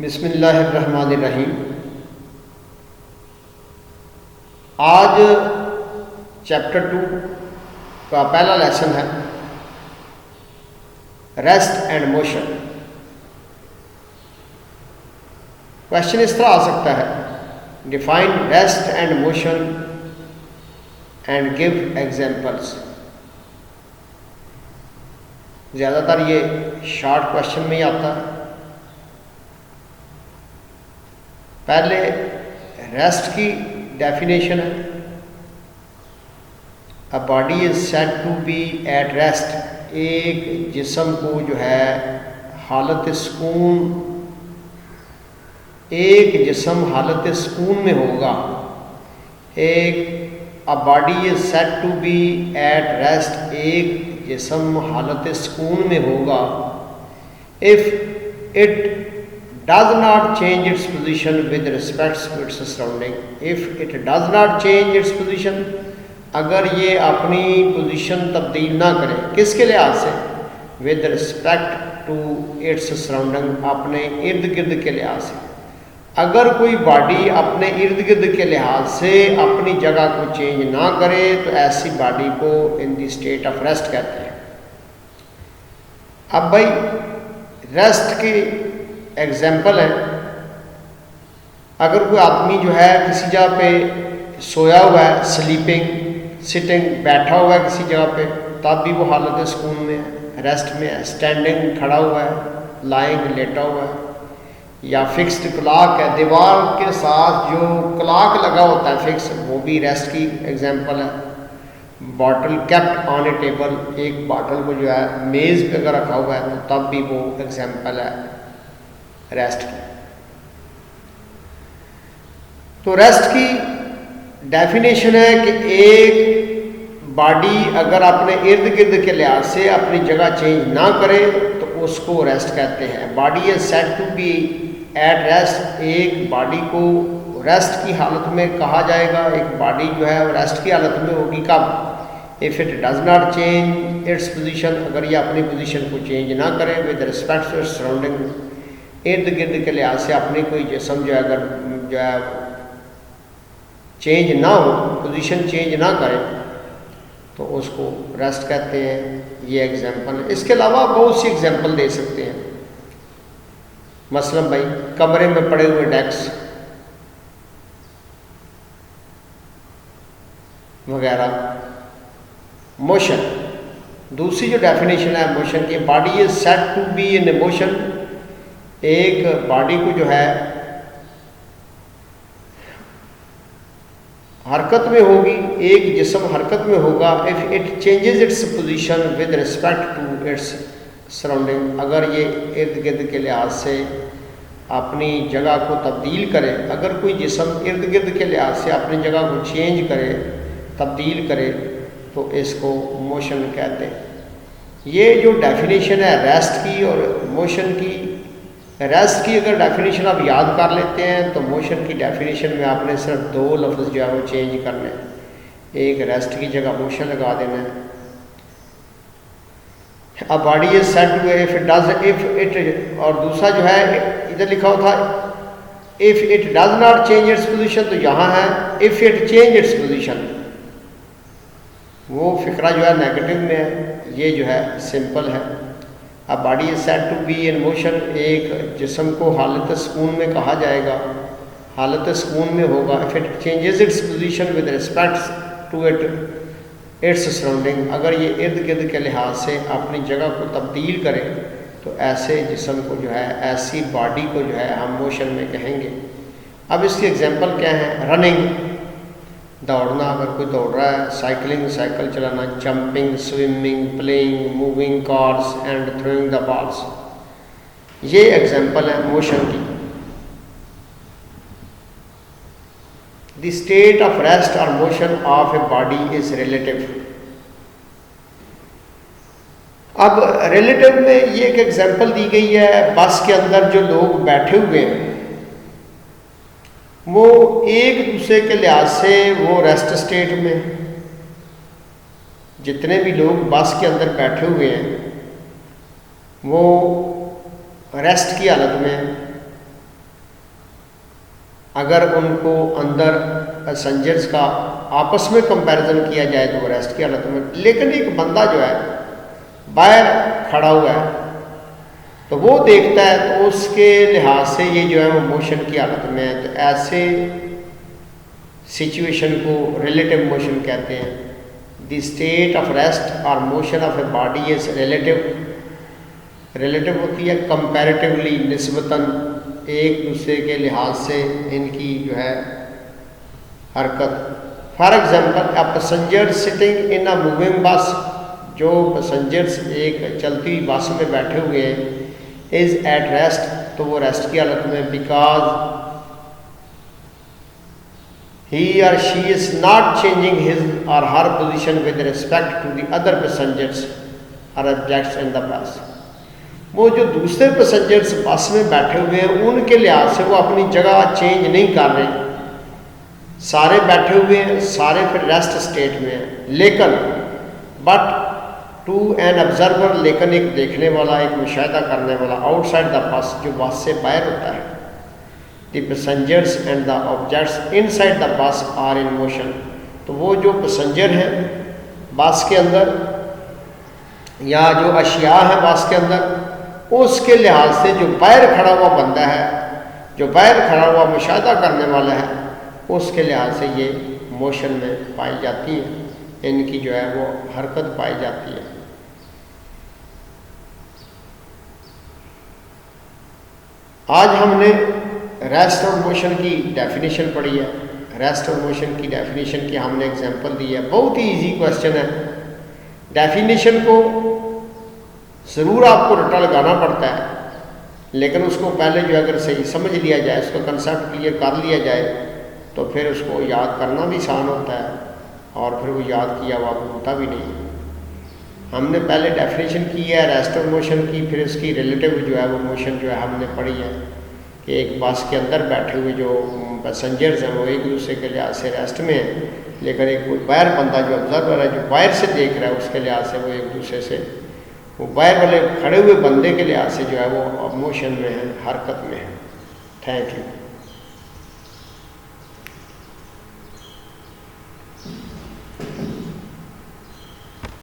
बिस्मिल्लाहिर्रहमानिर्रहीम। आज चैप्टर 2 का पहला लेसन है रेस्ट एंड मोशन। क्वेश्चन इस तरह आ सकता है, define rest and motion and give examples. ज़्यादातर ये शॉर्ट क्वेश्चन में ही आता है। पहले रेस्ट की डेफिनेशन है, a body is said to be at rest. एक जिस्म को जो है हालत सुकून, एक जिस्म हालत सुकून में होगा। A body is said to be at rest, एक जिस्म हालत सुकून में होगा if it does not change its position with respect to its surrounding। if it does not change its position, अगर ये अपनी पोजीशन तब्दील ना करे, किसके लिहाज से? with respect to its surrounding, अपने इर्द गिर्द के लिहाज से। अगर कोई बॉडी अपने इर्द गिर्द के लिहाज से अपनी जगह को चेंज ना करे तो ऐसी बॉडी को in the state of rest कहते हैं। अब भाई रेस्ट की एग्जाम्पल है, अगर कोई आदमी जो है किसी जगह पे सोया हुआ है, स्लीपिंग, सिटिंग, बैठा हुआ है किसी जगह पे, तब भी वो हालत सुकून में है, रेस्ट में है। स्टैंडिंग, खड़ा हुआ है, लाइंग, लेटा हुआ है, या फिक्स्ड क्लॉक है, दीवार के साथ जो क्लॉक लगा होता है फिक्स, वो भी रेस्ट की एग्जाम्पल है। Bottle kept on A table, एक बॉटल को जो है मेज़ पे अगर रखा हुआ है तो तब भी वो एग्जाम्पल है रेस्ट की। तो रेस्ट की डेफिनेशन है कि एक बॉडी अगर अपने इर्द गिर्द के लिहाज से अपनी जगह चेंज ना करे तो उसको रेस्ट कहते हैं। Body is said to be at rest, एक बॉडी को रेस्ट की हालत में कहा जाएगा। एक बॉडी जो है वो रेस्ट की हालत में होगी कब? If it does not change its position, अगर ये अपनी पोजीशन को चेंज ना करे with respect to its surrounding, इर्द गिर्द के लिहाज से अपनी कोई जिस्म जो है अगर जो है चेंज ना हो, पोजीशन चेंज ना करे तो उसको रेस्ट कहते हैं। ये एग्जांपल है। इसके अलावा बहुत सी एग्जांपल दे सकते हैं। मसलन भाई कमरे में पड़े हुए डेस्क वगैरह। मोशन, दूसरी जो डेफिनेशन है मोशन की, body is said to be in motion, एक बॉडी को जो है हरकत में होगी, एक जिस्म हरकत में होगा if it changes its position with respect to its surrounding, अगर ये इर्द गिर्द के लिहाज से अपनी जगह को तब्दील करे। अगर कोई जिस्म इर्द गिर्द के लिहाज से अपनी जगह को चेंज करे, तब्दील करे, तो इसको मोशन कहते हैं। ये जो डेफिनेशन है रेस्ट की और मोशन की, रेस्ट की अगर डेफिनेशन आप याद कर लेते हैं तो मोशन की डेफिनेशन में आपने सिर्फ दो लफ्ज़ जो है वो चेंज करने हैं। एक रेस्ट की जगह मोशन लगा देना है। A body is said to if it does if it, और दूसरा जो है इधर लिखा हुआ था if it does not change its position, तो यहाँ है if it change its position. वो फिक्रा जो है नेगेटिव में है, ये जो है सिंपल है। A body is said to be in motion, एक जिस्म को हालत सुकून में कहा जाएगा, हालत सुकून में होगा if it changes its position with respect to its surrounding, अगर ये इर्द गिर्द के लिहाज से अपनी जगह को तब्दील करे तो ऐसे जिस्म को जो है, ऐसी बॉडी को जो है हम मोशन में कहेंगे। अब इसकी एग्जांपल क्या है? रनिंग, दौड़ना, अगर कोई दौड़ रहा है, साइकिलिंग, साइकिल चलाना, jumping, swimming, playing, moving cars and throwing the balls, ये एग्जांपल है मोशन की। द स्टेट ऑफ रेस्ट और motion of a body is relative. अब रिलेटिव में ये एक एग्जांपल दी गई है, बस के अंदर जो लोग बैठे हुए हैं वो एक दूसरे के लिहाज से वो रेस्ट स्टेट में, जितने भी लोग बस के अंदर बैठे हुए हैं वो रेस्ट की हालत में। अगर उनको अंदर पैसेंजर्स का आपस में कंपैरिजन किया जाए तो वो रेस्ट की हालत में, लेकिन एक बंदा जो है बाहर खड़ा हुआ है तो वो देखता है तो उसके लिहाज से ये जो है वो मोशन की हालत में है। तो ऐसे सिचुएशन को रिलेटिव मोशन कहते हैं। द स्टेट ऑफ रेस्ट और motion of a body is relative होती है कंपैरेटिवली, निस्बतन एक दूसरे के लिहाज से इनकी जो है हरकत। For example a passenger sitting in a moving बस, जो पैसेंजर्स एक चलती हुई बस में बैठे हुए हैं, इज एट रेस्ट, तो वो रेस्ट की हालत में, because he or she is not changing his or her position with respect to the other passengers or objects in the bus। वो जो दूसरे पैसेंजर्स बस में बैठे हुए हैं उनके लिहाज से वो अपनी जगह चेंज नहीं कर रहे, सारे बैठे हुए हैं, सारे फिर रेस्ट स्टेट में हैं। लेकिन बट टू एन ऑब्जर्वर, लेकिन एक देखने वाला, एक मुशाहिदा करने वाला, आउटसाइड द बस, जो बस से बाहर होता है, the passengers and the objects inside the bus are in motion, तो वो जो पैसेंजर हैं बस के अंदर या जो अशिया है बस के अंदर, उसके लिहाज से जो बाहर खड़ा हुआ बंदा है, जो बाहर खड़ा हुआ मुशाहिदा करने वाला है, उसके लिहाज से ये मोशन में पाई जाती हैं, इनकी जो है वो हरकत पाई जाती है। आज हमने रेस्ट और मोशन की डेफिनेशन पढ़ी है। रेस्ट और मोशन की डेफिनेशन की हमने एग्जांपल दी है। बहुत ही इजी क्वेश्चन है। डेफिनेशन को ज़रूर आपको रट्टा लगाना पड़ता है, लेकिन उसको पहले जो अगर सही समझ लिया जाए, उसका कंसेप्ट क्लियर कर लिया जाए, तो फिर उसको याद करना भी आसान होता है और फिर वो याद किया हुआ भूलता भी नहीं। हमने पहले डेफिनेशन की है रेस्ट और मोशन की, फिर इसकी रिलेटिव जो है वो मोशन जो है हमने पढ़ी है कि एक बस के अंदर बैठे हुए जो पैसेंजर्स हैं वो एक दूसरे के लिहाज से रेस्ट में है, लेकिन एक बाहर बंदा जो ऑब्जर्वर है, जो बाहर से देख रहा है, उसके लिहाज से वो एक दूसरे से, वो बाहर वाले खड़े हुए बंदे के लिहाज से जो है वो मोशन में है, हरकत में है। Thank you.